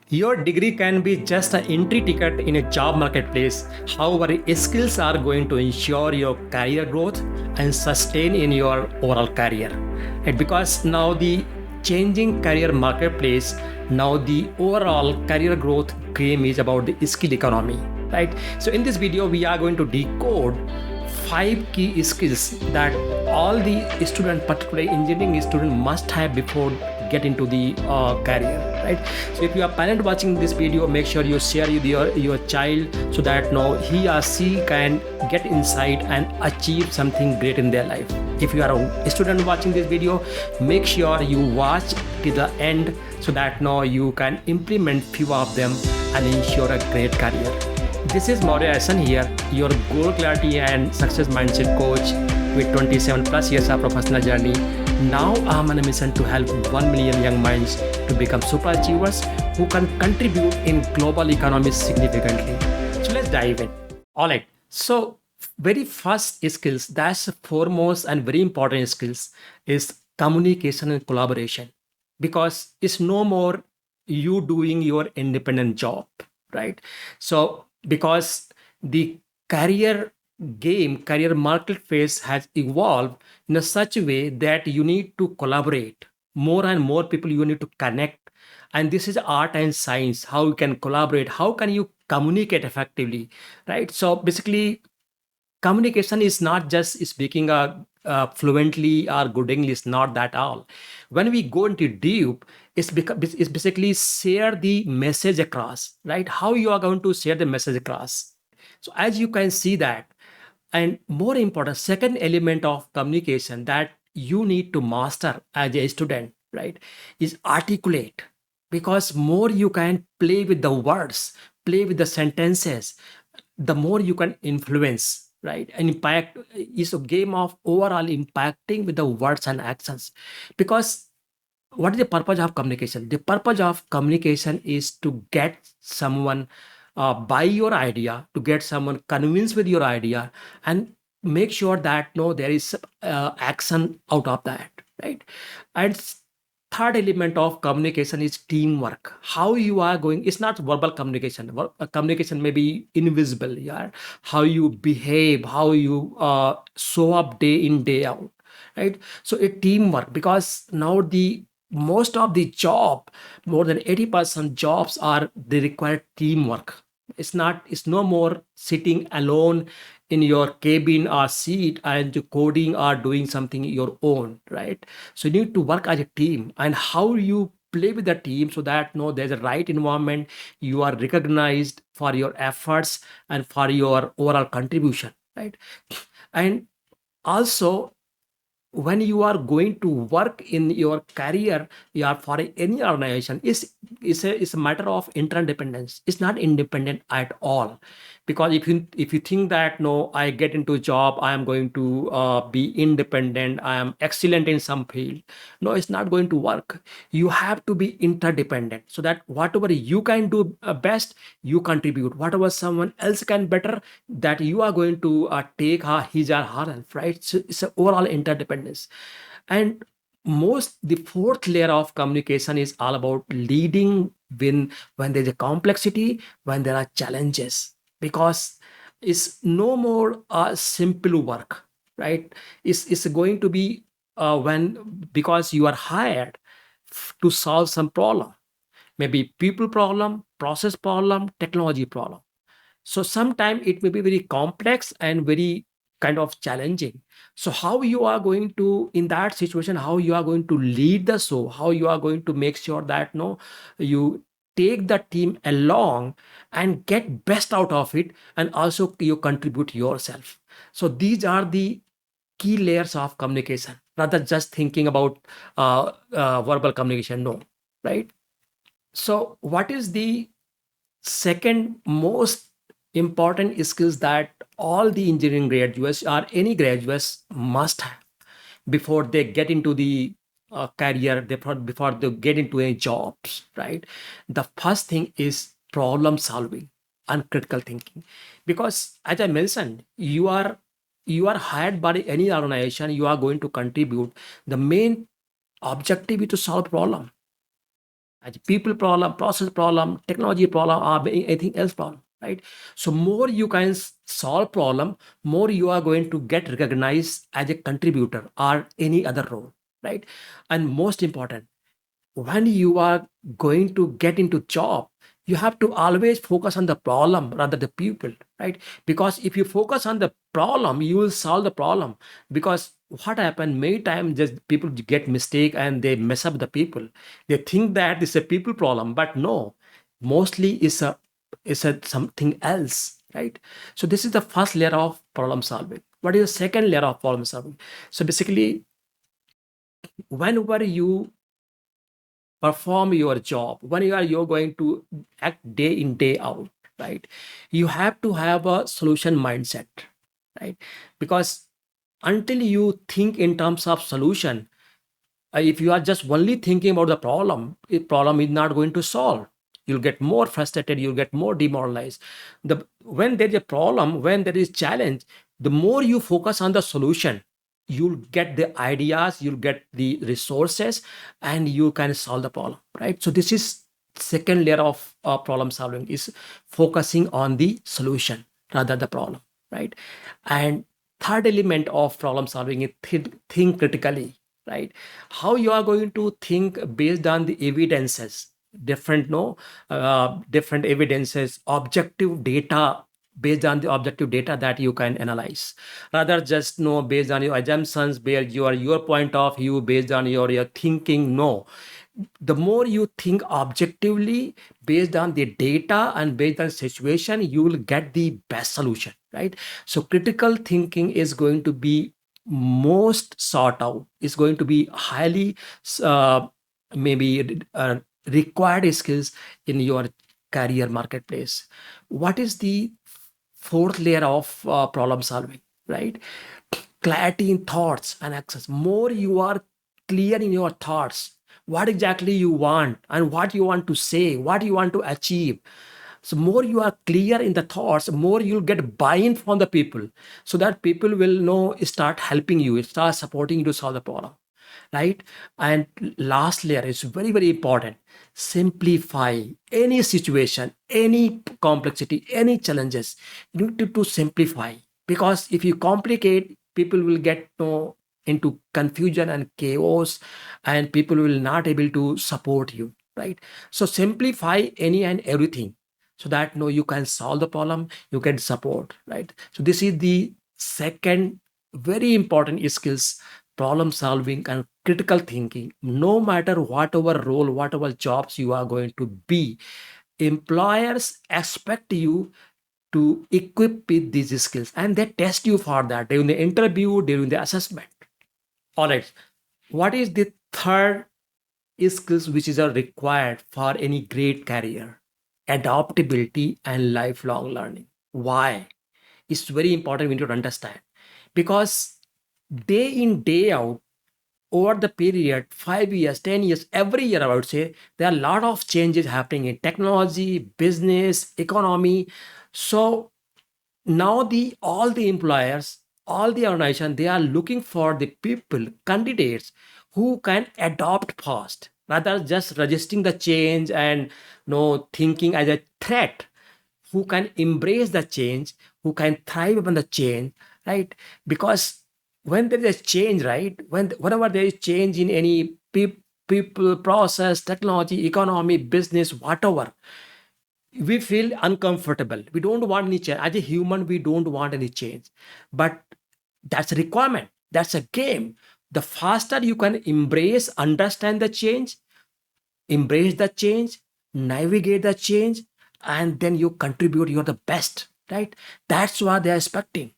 Your degree can be just an entry ticket in a job marketplace. However, skills are going to ensure your career growth and sustain in your overall career. And because now the changing career marketplace, now the overall career growth game is about the skill economy, right? So in this video, we are going to decode 5 key skills that all the student, particularly engineering student, must have before get into the career, right? So if you are parent watching this video, make sure you share with your child so that he or she can get insight and achieve something great in their life. If you are a student watching this video, make sure you watch to the end so that you can implement few of them and ensure a great career. This is Maurya S.M.E here, your goal clarity and success mindset coach with 27 plus years of professional journey. Now I'm on a mission to help 1 million young minds to become super achievers who can contribute in global economies significantly. So let's dive in. All right. So very first skills, that's the foremost and very important skills, is communication and collaboration. Because it's no more you doing your independent job, right? So because the career marketplace has evolved in a such a way that you need to collaborate. More and more people you need to connect. And this is art and science, how you can collaborate, how can you communicate effectively, right? So basically, communication is not just speaking fluently or good English, not that all. When we go into deep, it's basically share the message across, right? How you are going to share the message across. So as you can see that, and more important, second element of communication that you need to master as a student, right, is articulate. Because more you can play with the words, play with the sentences, the more you can influence, right? And impact is a game of overall impacting with the words and actions. Because what is the purpose of communication? The purpose of communication is to get someone buy your idea, to get someone convinced with your idea, and make sure that there is action out of that, right? And third element of communication is teamwork. How you are going, it's not verbal communication. Communication may be invisible, yeah. How you behave, how you show up day in, day out, right? So a teamwork, because now the most of the job, more than 80% jobs they require teamwork. It's no more sitting alone in your cabin or seat and coding or doing something your own, right? So you need to work as a team, and how you play with the team so that there's a right environment, you are recognized for your efforts and for your overall contribution, right? And also, when you are going to work in your career, you are for any organization, it's a matter of interdependence. It's not independent at all. Because if you think that I get into a job, I am going to be independent, I am excellent in some field, no, it's not going to work. You have to be interdependent, so that whatever you can do best, you contribute. Whatever someone else can better, that you are going to take his or her help, right? So it's an overall interdependence. And the fourth layer of communication is all about leading when there's a complexity, when there are challenges. Because it's no more a simple work, right? It's going to be because you are hired to solve some problem, maybe people problem, process problem, technology problem. So sometimes it may be very complex and very kind of challenging. So how you are going to, in that situation, how you are going to lead the show, how you are going to make sure that you take the team along and get best out of it, and also you contribute yourself. So these are the key layers of communication, rather just thinking about verbal communication, no, right? So what is the second most important skills that all the engineering graduates or any graduates must have before they get into the career, before they get into any jobs, right? The first thing is problem solving and critical thinking. Because as I mentioned, you are hired by any organization, you are going to contribute. The main objective is to solve problem. as people problem, process problem, technology problem, or anything else problem, right? So more you can solve problem, more you are going to get recognized as a contributor or any other role, right? And most important, when you are going to get into job, you have to always focus on the problem rather the people, right? Because if you focus on the problem, you will solve the problem. Because what happened many times, just people get mistake and they mess up the people. They think that it's a people problem, but no, mostly it's a something else, right? So this is the first layer of problem solving. What is the second layer of problem solving? So basically, whenever you perform your job, when you're going to act day in day out, right, you have to have a solution mindset, right? Because until you think in terms of solution, if you are just only thinking about the problem, the problem is not going to solve. You'll get more frustrated, you'll get more demoralized. When there is a problem, when there is challenge, the more you focus on the solution, you'll get the ideas, you'll get the resources, and you can solve the problem, right? So this is second layer of problem solving, is focusing on the solution rather the problem, right? And third element of problem solving is think critically, right? How you are going to think based on the evidences, different no different evidences, objective data, based on the objective data that you can analyze, rather just no based on your assumptions, where your point of view based on your thinking. No, the more you think objectively based on the data and based on situation, you will get the best solution, right? So critical thinking is going to be most sought out, is going to be highly maybe required skills in your career marketplace. What is the fourth layer of problem solving, right? Clarity in thoughts and access. More you are clear in your thoughts, what exactly you want and what you want to say, what you want to achieve. So more you are clear in the thoughts, more you'll get buy-in from the people, so that people will know, start helping you, start supporting you to solve the problem, right? And last layer is very, very important. Simplify any situation, any complexity, any challenges. You need to simplify, because if you complicate, people will get into confusion and chaos, and people will not able to support you, right? So simplify any and everything, so that you can solve the problem, you can support, right? So this is the second very important skills: problem solving and critical thinking. No matter whatever role, whatever jobs you are going to be, employers expect you to equip with these skills, and they test you for that during the interview, during the assessment. All right, what is the third skills which is required for any great career? Adaptability and lifelong learning. Why? It's very important we need to understand, because day in day out, over the period 5 years, 10 years, every year, I would say there are a lot of changes happening in technology, business, economy. So now all the employers, all the organization, they are looking for the people, candidates who can adopt fast, rather just resisting the change and thinking as a threat, who can embrace the change, who can thrive upon the change, right? Because when there is a change, right, whenever there is change in any people, process, technology, economy, business, whatever, we feel uncomfortable. We don't want any change. As a human, we don't want any change. But that's a requirement. That's a game. The faster you can understand the change, embrace the change, navigate the change, and then you contribute, you're the best, right? That's what they're expecting.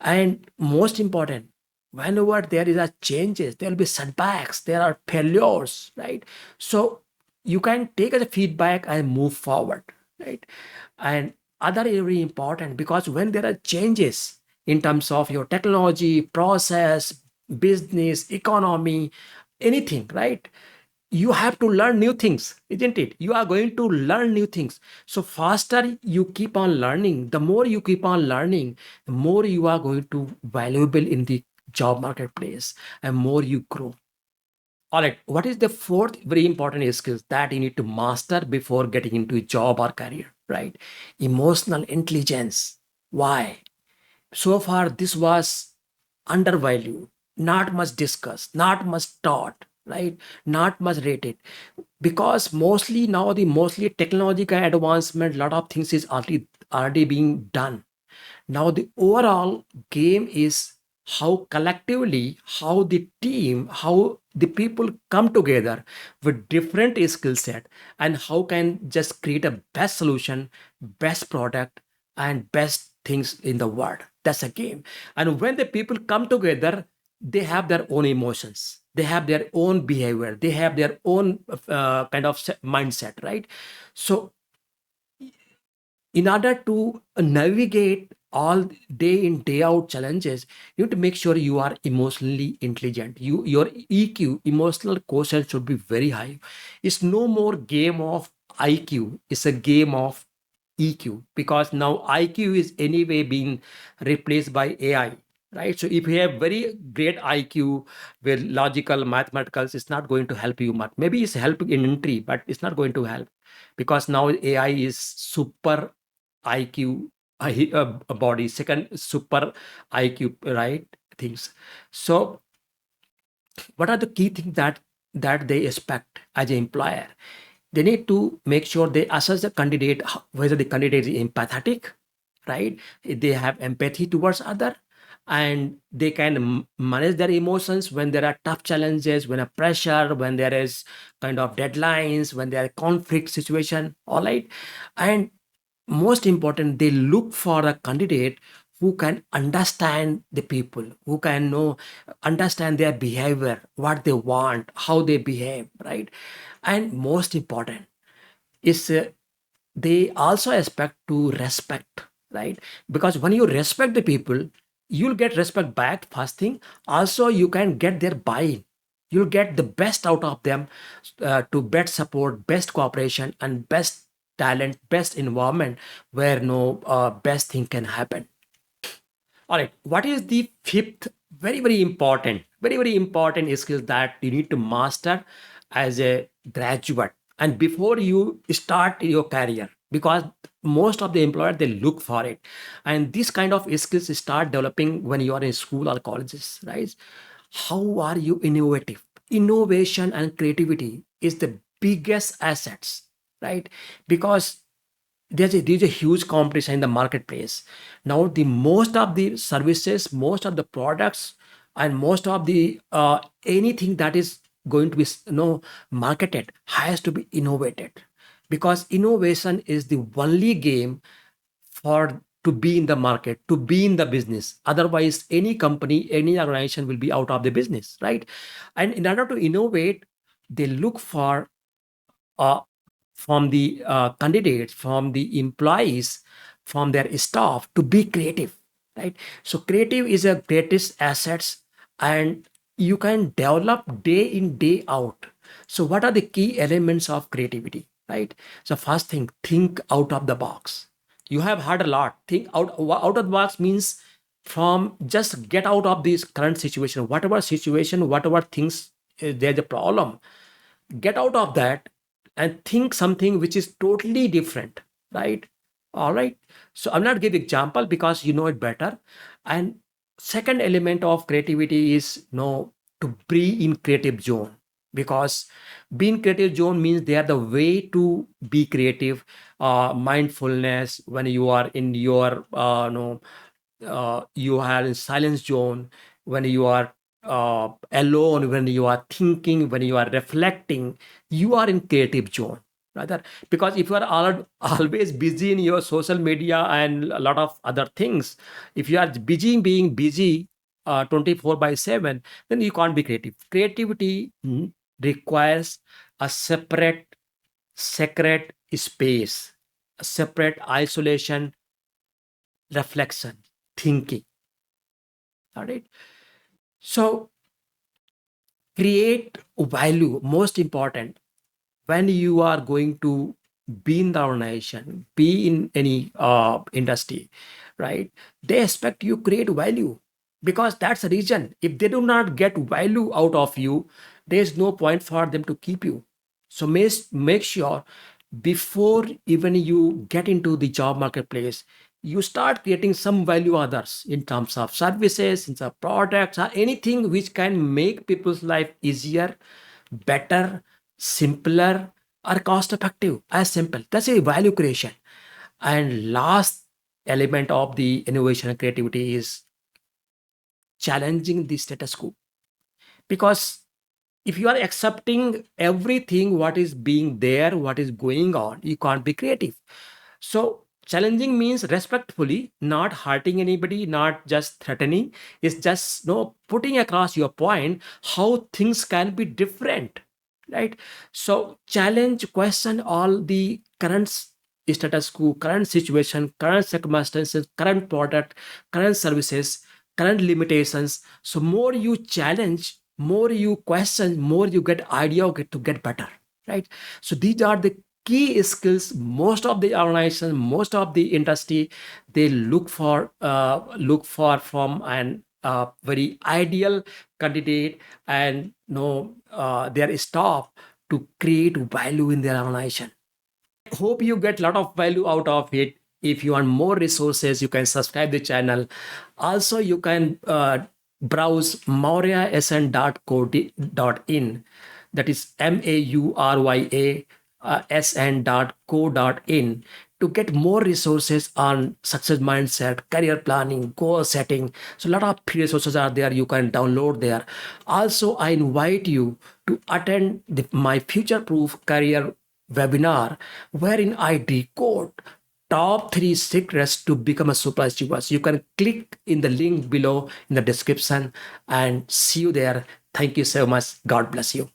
And most important, whenever there is a changes, there will be setbacks, there are failures, right? So you can take as a feedback and move forward, right? And other very important, because when there are changes in terms of your technology, process, business, economy, anything, right? You have to learn new things, isn't it? You are going to learn new things. So faster you keep on learning, the more you keep on learning, the more you are going to valuable in the job marketplace, and more you grow. All right. What is the fourth very important skills that you need to master before getting into a job or career, right? Emotional intelligence. Why? So far, this was undervalued, not much discussed, not much taught, right? Not much rated. Because mostly now the mostly technological advancement, lot of things is already being done. Now the overall game is how collectively, how the team, how the people come together with different skill set, and how can just create a best solution, best product, and best things in the world. That's a game. And when the people come together, they have their own emotions, they have their own behavior, they have their own kind of mindset, right? So in order to navigate all day in day out challenges, you need to make sure you are emotionally intelligent. Your EQ, emotional quotient, should be very high. It's no more game of IQ, it's a game of EQ, because now IQ is anyway being replaced by AI, right? So if you have very great IQ with logical mathematicals, it's not going to help you much. Maybe it's helping in entry, but it's not going to help, because now AI is super IQ, a body, second super IQ, right? Things. So what are the key things that they expect as an employer? They need to make sure they assess the candidate, whether the candidate is empathetic, right? They have empathy towards other, and they can manage their emotions when there are tough challenges, when a pressure, when there is kind of deadlines, when there are conflict situation. All right. And most important, they look for a candidate who can understand the people, who can know, understand their behavior, what they want, how they behave, right? And most important is they also expect to respect, right? Because when you respect the people, you'll get respect back, first thing. Also, you can get their buy-in, you'll get the best out of them, to best support, best cooperation, and best talent, best environment where no best thing can happen. All right. What is the fifth very important skill that you need to master as a graduate and before you start your career? Because most of the employer, they look for it, and this kind of skills start developing when you are in school or colleges, right? How are you innovative? Innovation and creativity is the biggest assets, right? Because there's a huge competition in the marketplace now. The most of the services, most of the products, and most of the anything that is going to be marketed has to be innovated, because innovation is the only game for to be in the market, to be in the business. Otherwise, any company, any organization will be out of the business, right? And in order to innovate, they look for uh, from the candidates, from the employees, from their staff to be creative, right? So creative is a greatest assets, and you can develop day in, day out. So what are the key elements of creativity, right? So first thing, think out of the box. You have heard a lot. Think out of the box means from just get out of this current situation, whatever things, there's a problem, get out of that and think something which is totally different, right? All right. So I'm not giving example because you know it better. And second element of creativity is to be in creative zone, because being creative zone means they are the way to be creative. Mindfulness, when you are in your you are in silence zone, when you are alone, when you are thinking, when you are reflecting, you are in creative zone, rather. Because if you are always busy in your social media and a lot of other things, if you are busy being busy 24 by 7, then you can't be creative. Creativity requires a separate sacred space, a separate isolation, reflection, thinking. All right. So create value, most important. When you are going to be in the organization, be in any industry, right? They expect you create value, because that's the reason. If they do not get value out of you, there's no point for them to keep you. So make sure before even you get into the job marketplace, you start creating some value others in terms of services, in terms of products, or anything which can make people's life easier, better, simpler, or cost effective. As simple. That's a value creation. And last element of the innovation and creativity is challenging the status quo. Because if you are accepting everything what is being there, what is going on, you can't be creative. So challenging means respectfully, not hurting anybody, not just threatening. It's just putting across your point how things can be different, right? So challenge, question all the current status quo, current situation, current circumstances, current product, current services, current limitations. So more you challenge, more you question, more you get idea to get better, right? So these are the key skills most of the organization, most of the industry, they look for from an very ideal candidate, and their staff to create value in their organization. Hope you get a lot of value out of it. If you want more resources, you can subscribe the channel. Also, you can browse maurya.sn.co.in. That is MAURYA sn.co.in to get more resources on success mindset, career planning, goal setting. So a lot of free resources are there. You can download there. Also, I invite you to attend my future-proof career webinar, wherein I decode top 3 secrets to become a super achiever. You can click in the link below in the description and see you there. Thank you so much. God bless you.